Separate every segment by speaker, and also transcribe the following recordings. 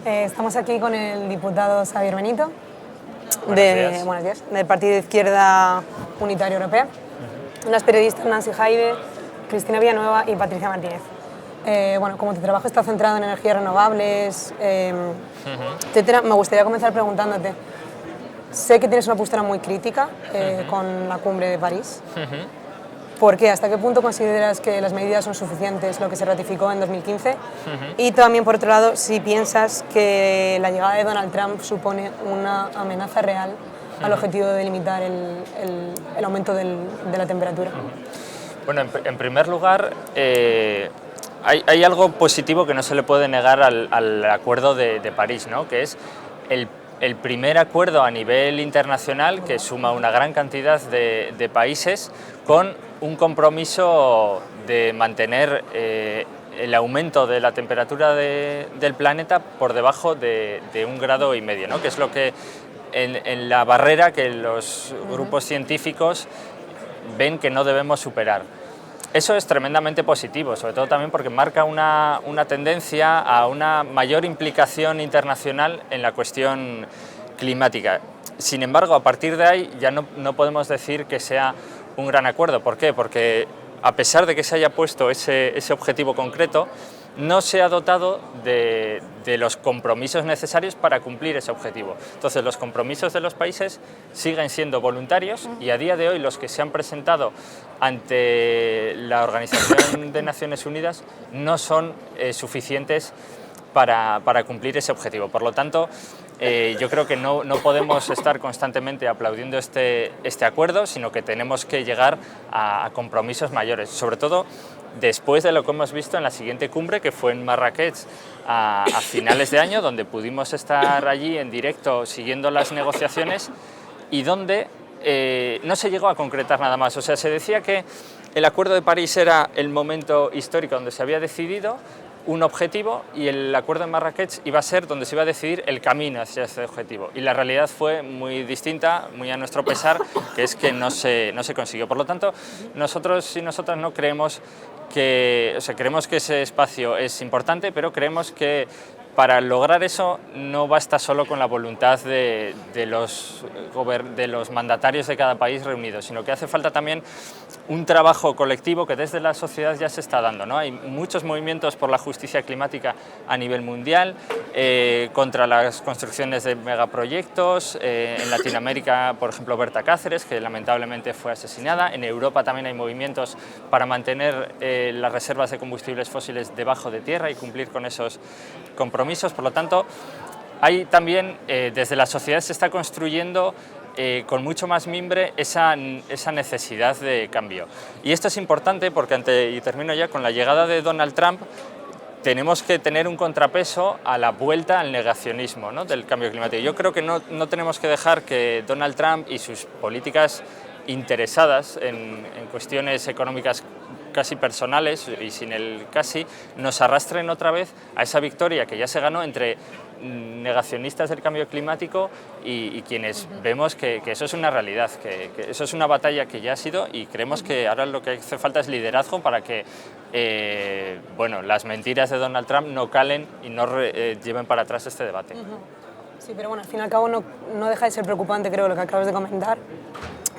Speaker 1: Estamos aquí con el diputado Xavier Benito,
Speaker 2: Buenos días.
Speaker 1: del Partido de Izquierda Unitaria Europea, las periodistas Nancy Jaide, Cristina Villanueva y Patricia Martínez. Como tu trabajo está centrado en energías renovables, etcétera, me gustaría comenzar preguntándote, sé que tienes una postura muy crítica con la cumbre de París. ¿Por qué? ¿Hasta qué punto consideras que las medidas son suficientes, lo que se ratificó en 2015? Y también, por otro lado, si piensas que la llegada de Donald Trump supone una amenaza real al objetivo de limitar el aumento de la temperatura.
Speaker 2: Bueno, en primer lugar, hay algo positivo que no se le puede negar al Acuerdo de París, ¿no? Que es el primer acuerdo a nivel internacional que suma una gran cantidad de países con un compromiso de mantener el aumento de la temperatura del planeta por debajo de 1,5 grados, ¿no? Que es lo que en la barrera que los grupos científicos ven que no debemos superar. Eso es tremendamente positivo, sobre todo también porque marca una tendencia a una mayor implicación internacional en la cuestión climática. Sin embargo, a partir de ahí ya no podemos decir que sea un gran acuerdo. ¿Por qué? Porque a pesar de que se haya puesto ese objetivo concreto, no se ha dotado de los compromisos necesarios para cumplir ese objetivo. Entonces, los compromisos de los países siguen siendo voluntarios y a día de hoy los que se han presentado ante la Organización de Naciones Unidas no son suficientes para cumplir ese objetivo. Por lo tanto, yo creo que no podemos estar constantemente aplaudiendo este acuerdo, sino que tenemos que llegar a compromisos mayores, sobre todo después de lo que hemos visto en la siguiente cumbre, que fue en Marrakech a finales de año, donde pudimos estar allí en directo siguiendo las negociaciones y donde no se llegó a concretar nada más. O sea, se decía que el Acuerdo de París era el momento histórico donde se había decidido un objetivo y el acuerdo de Marrakech iba a ser donde se iba a decidir el camino hacia ese objetivo. Y la realidad fue muy distinta, muy a nuestro pesar, que es que no se consiguió. Por lo tanto, nosotros y nosotras no creemos creemos que ese espacio es importante, pero creemos que para lograr eso no basta solo con la voluntad de los mandatarios de cada país reunidos, sino que hace falta también un trabajo colectivo que desde la sociedad ya se está dando, ¿no? Hay muchos movimientos por la justicia climática a nivel mundial, contra las construcciones de megaproyectos, en Latinoamérica, por ejemplo, Berta Cáceres, que lamentablemente fue asesinada, en Europa también hay movimientos para mantener las reservas de combustibles fósiles debajo de tierra y cumplir con esos compromisos. Por lo tanto, hay también, desde la sociedad se está construyendo con mucho más mimbre esa necesidad de cambio. Y esto es importante porque, y termino ya, con la llegada de Donald Trump, tenemos que tener un contrapeso a la vuelta al negacionismo, ¿no?, del cambio climático. Yo creo que no tenemos que dejar que Donald Trump y sus políticas interesadas en cuestiones económicas casi personales y sin el casi, nos arrastren otra vez a esa victoria que ya se ganó entre negacionistas del cambio climático y quienes vemos que eso es una realidad, que eso es una batalla que ya ha sido, y creemos que ahora lo que hace falta es liderazgo para que las mentiras de Donald Trump no calen y no lleven para atrás este debate.
Speaker 1: Sí, pero bueno, al fin y al cabo no deja de ser preocupante, creo, lo que acabas de comentar,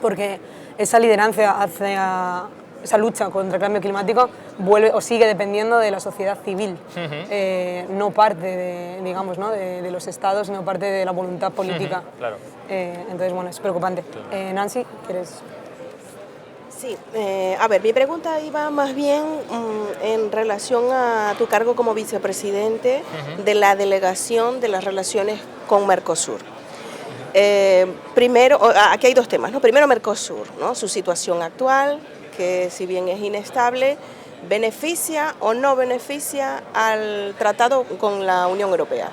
Speaker 1: porque esa lideranza hacia esa lucha contra el cambio climático vuelve o sigue dependiendo de la sociedad civil, no parte de los estados, sino parte de la voluntad política.
Speaker 2: Claro.
Speaker 1: Entonces, bueno, es preocupante. Claro. Nancy, ¿quieres?
Speaker 3: Sí, a ver, mi pregunta iba más bien en relación a tu cargo como vicepresidente de la delegación de las relaciones con Mercosur. Primero, aquí hay dos temas, ¿no? Primero, Mercosur, ¿no?, su situación actual, que si bien es inestable, ¿beneficia o no beneficia al tratado con la Unión Europea?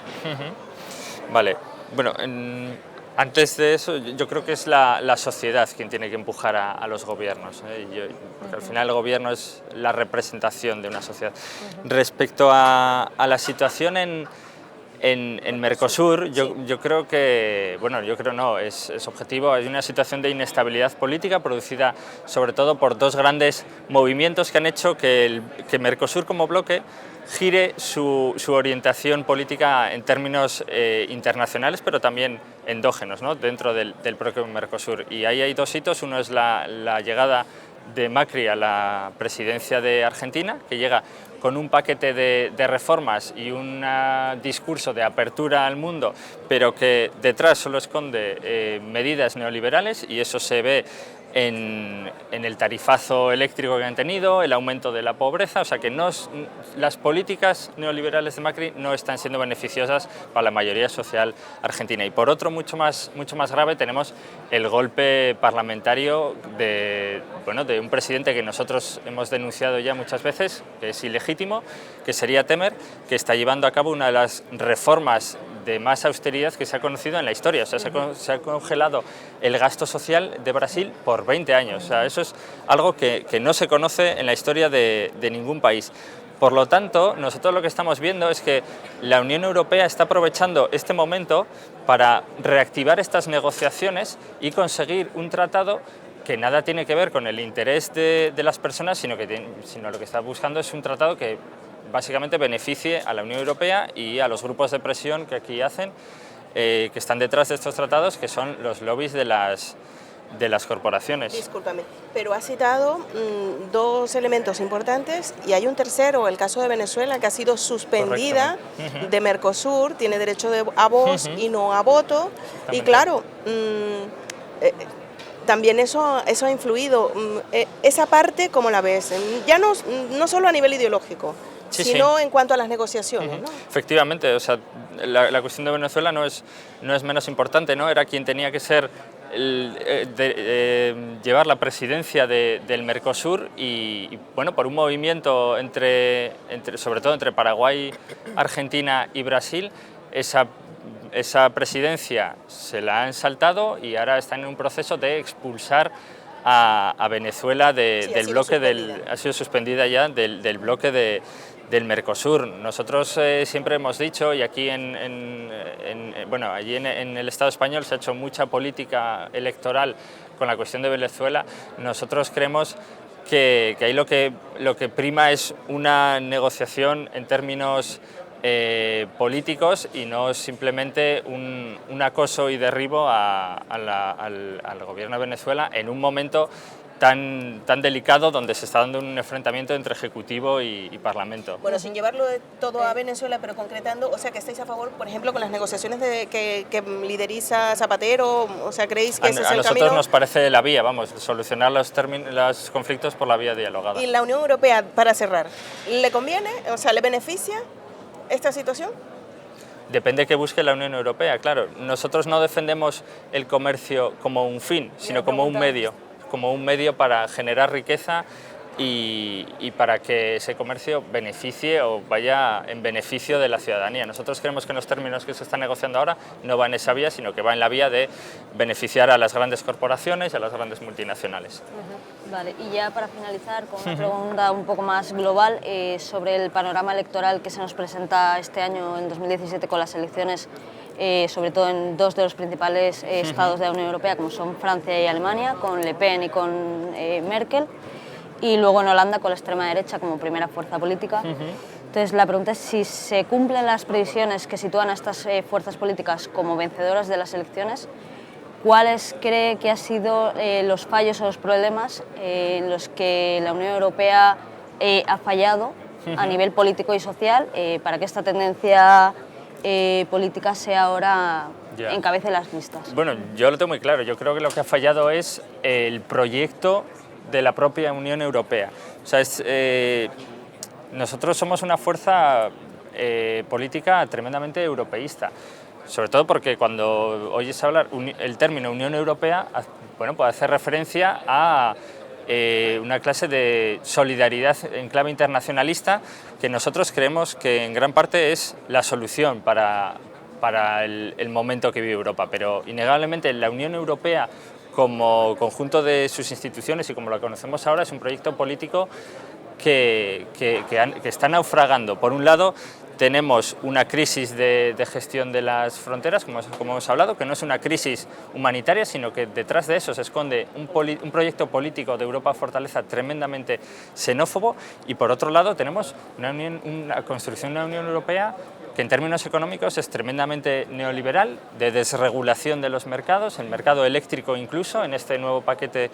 Speaker 2: Vale, bueno, antes de eso yo creo que es la sociedad quien tiene que empujar a los gobiernos, porque al final el gobierno es la representación de una sociedad. Respecto a la situación en Mercosur, yo creo que, es objetivo, hay una situación de inestabilidad política producida sobre todo por dos grandes movimientos que han hecho que Mercosur como bloque gire su orientación política en términos internacionales, pero también endógenos, ¿no?, dentro del propio Mercosur. Y ahí hay dos hitos. Uno es la llegada de Macri a la presidencia de Argentina, que llega con un paquete de reformas y un discurso de apertura al mundo, pero que detrás solo esconde medidas neoliberales, y eso se ve en el tarifazo eléctrico que han tenido, el aumento de la pobreza. O sea que las políticas neoliberales de Macri no están siendo beneficiosas para la mayoría social argentina. Y por otro, mucho más grave, tenemos el golpe parlamentario de un presidente que nosotros hemos denunciado ya muchas veces, que es ilegítimo, que sería Temer, que está llevando a cabo una de las reformas de más austeridad que se ha conocido en la historia. O sea, se ha congelado el gasto social de Brasil por 20 años. O sea, eso es algo que no se conoce en la historia de ningún país. Por lo tanto, nosotros lo que estamos viendo es que la Unión Europea está aprovechando este momento para reactivar estas negociaciones y conseguir un tratado que nada tiene que ver con el interés de las personas, sino lo que está buscando es un tratado que básicamente beneficie a la Unión Europea y a los grupos de presión que aquí hacen, que están detrás de estos tratados, que son los lobbies de las corporaciones.
Speaker 3: Discúlpame, pero has citado dos elementos importantes y hay un tercero, el caso de Venezuela, que ha sido suspendida de Mercosur, tiene derecho a voz y no a voto. Y claro, también eso ha influido. Esa parte, ¿cómo la ves? Ya no solo a nivel ideológico, sino en cuanto a las negociaciones, ¿no?
Speaker 2: Efectivamente, o sea, la cuestión de Venezuela no es menos importante, ¿no? Era quien tenía que ser llevar la presidencia del Mercosur y bueno, por un movimiento sobre todo entre Paraguay, Argentina y Brasil, esa presidencia se la han saltado y ahora están en un proceso de expulsar a Venezuela del bloque ha sido suspendida ya del bloque del Mercosur. Nosotros siempre hemos dicho, y aquí allí en el Estado español se ha hecho mucha política electoral con la cuestión de Venezuela. Nosotros creemos que ahí lo que prima es una negociación en términos políticos y no simplemente un acoso y derribo al gobierno de Venezuela en un momento tan delicado, donde se está dando un enfrentamiento entre Ejecutivo y Parlamento.
Speaker 3: Bueno, sin llevarlo todo a Venezuela, pero concretando, o sea, que estáis a favor, por ejemplo, con las negociaciones que lideriza Zapatero, o sea, ¿creéis que ese es el camino?
Speaker 2: A nosotros nos parece la vía, solucionar los conflictos por la vía dialogada.
Speaker 3: ¿Y la Unión Europea, para cerrar, le conviene, o sea, le beneficia esta situación?
Speaker 2: Depende que busque la Unión Europea, claro. Nosotros no defendemos el comercio como un fin, sino como un medio para generar riqueza y para que ese comercio beneficie o vaya en beneficio de la ciudadanía. Nosotros creemos que en los términos que se están negociando ahora no va en esa vía, sino que va en la vía de beneficiar a las grandes corporaciones y a las grandes multinacionales.
Speaker 4: Vale, y ya para finalizar con una pregunta un poco más global sobre el panorama electoral que se nos presenta este año, en 2017, con las elecciones, sobre todo en dos de los principales estados de la Unión Europea, como son Francia y Alemania, con Le Pen y con Merkel, y luego en Holanda con la extrema derecha como primera fuerza política. Entonces la pregunta es si se cumplen las previsiones que sitúan a estas fuerzas políticas como vencedoras de las elecciones. ¿Cuáles cree que han sido los fallos o los problemas en los que la Unión Europea ha fallado a nivel político y social para que esta tendencia política sea ahora encabece las listas?
Speaker 2: Bueno, yo lo tengo muy claro. Yo creo que lo que ha fallado es el proyecto de la propia Unión Europea. O sea, nosotros somos una fuerza política tremendamente europeísta. Sobre todo porque cuando oyes hablar el término Unión Europea, puede hacer referencia a una clase de solidaridad en clave internacionalista que nosotros creemos que en gran parte es la solución para el momento que vive Europa. Pero innegablemente la Unión Europea como conjunto de sus instituciones y como la conocemos ahora es un proyecto político que está naufragando. Por un lado, tenemos una crisis de gestión de las fronteras, como hemos hablado, que no es una crisis humanitaria, sino que detrás de eso se esconde un proyecto político de Europa Fortaleza tremendamente xenófobo, y por otro lado tenemos una construcción de una Unión Europea que en términos económicos es tremendamente neoliberal, de desregulación de los mercados, el mercado eléctrico incluso, en este nuevo paquete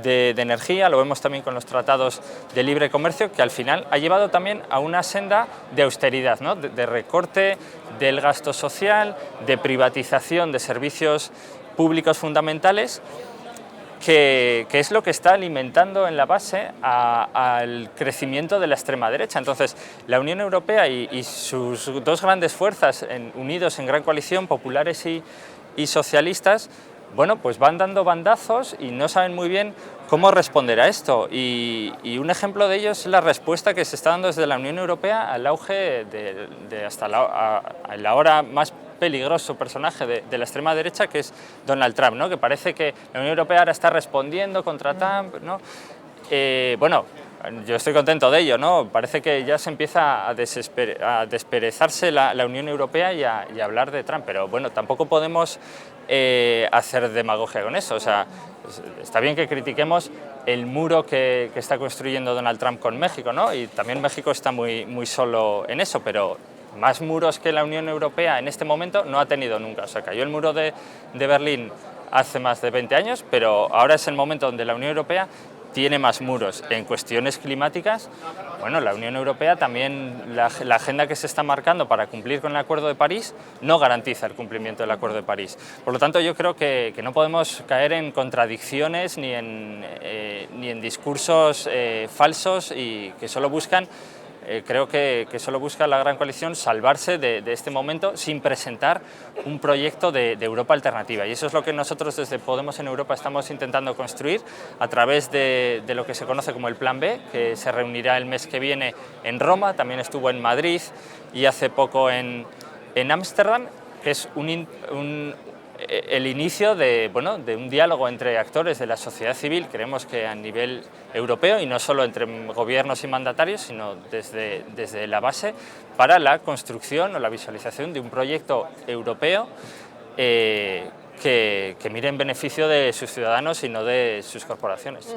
Speaker 2: de energía, lo vemos también con los tratados de libre comercio, que al final ha llevado también a una senda de austeridad, ¿no? de recorte del gasto social, de privatización de servicios públicos fundamentales, que es lo que está alimentando en la base al crecimiento de la extrema derecha. Entonces, la Unión Europea y sus dos grandes fuerzas unidos en gran coalición, populares y socialistas, bueno, pues van dando bandazos y no saben muy bien cómo responder a esto. Y un ejemplo de ello es la respuesta que se está dando desde la Unión Europea al auge de hasta la hora más peligroso personaje de la extrema derecha, que es Donald Trump, ¿no? Que parece que la Unión Europea ahora está respondiendo contra Trump, ¿no? Bueno, yo estoy contento de ello, ¿no? Parece que ya se empieza a desperezarse la Unión Europea y a hablar de Trump, pero bueno, tampoco podemos hacer demagogia con eso. O sea, está bien que critiquemos el muro que está construyendo Donald Trump con México, ¿no? Y también México está muy solo en eso, pero más muros que la Unión Europea en este momento no ha tenido nunca. O sea, cayó el muro de Berlín hace más de 20 años, pero ahora es el momento donde la Unión Europea tiene más muros. En cuestiones climáticas, bueno, la Unión Europea también, la agenda que se está marcando para cumplir con el Acuerdo de París no garantiza el cumplimiento del Acuerdo de París. Por lo tanto, yo creo que no podemos caer en contradicciones ni en discursos falsos y que solo buscan, creo que solo busca la gran coalición salvarse de este momento sin presentar un proyecto de Europa alternativa. Y eso es lo que nosotros desde Podemos en Europa estamos intentando construir a través de lo que se conoce como el Plan B, que se reunirá el mes que viene en Roma, también estuvo en Madrid y hace poco en Ámsterdam, que es el inicio de un diálogo entre actores de la sociedad civil, creemos que a nivel europeo y no solo entre gobiernos y mandatarios, sino desde la base, para la construcción o la visualización de un proyecto europeo que mire en beneficio de sus ciudadanos y no de sus corporaciones.